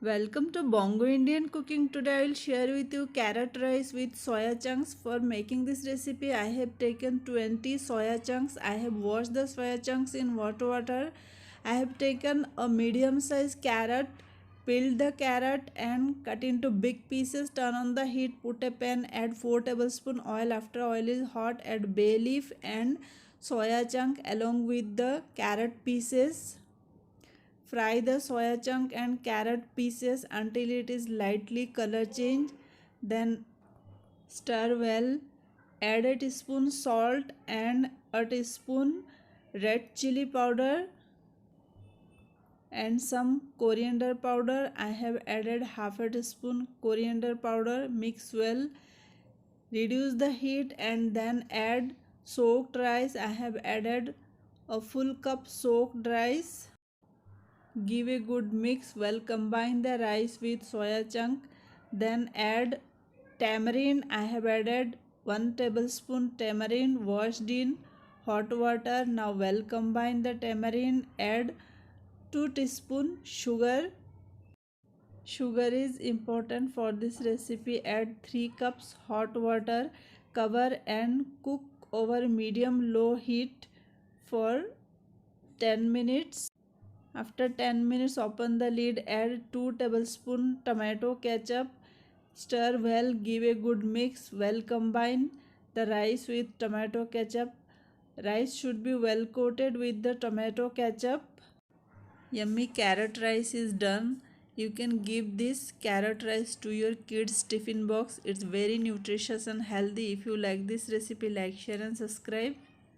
Welcome to Bongo Indian Cooking. Today I will share with you carrot rice with soya chunks. For making this recipe I have taken 20 soya chunks. I have washed the soya chunks in hot water. I have taken a medium size carrot, peeled the carrot and cut into big pieces. Turn on the heat, put a pan, add 4 tablespoon oil. After oil is hot, add bay leaf and soya chunk along with the carrot pieces. Fry the soya chunk and carrot pieces until it is lightly color change. Then stir well. Add a teaspoon salt and a teaspoon red chili powder and some coriander powder. I have added half a teaspoon coriander powder. Mix well. Reduce the heat and then add soaked rice. I have added a full cup soaked rice. Give a good mix. Well, combine the rice with soya chunk. Then add tamarind. I have added 1 tablespoon tamarind washed in hot water. Now well combine the tamarind. Add 2 teaspoon sugar. Sugar is important for this recipe. Add 3 cups hot water. Cover and cook over medium low heat for 10 minutes. After 10 minutes, open the lid, add 2 tablespoons tomato ketchup, stir well, give a good mix, well combine the rice with tomato ketchup. Rice should be well coated with the tomato ketchup. Yummy carrot rice is done. You can give this carrot rice to your kids' tiffin box. It's very nutritious and healthy. If you like this recipe, like, share and subscribe.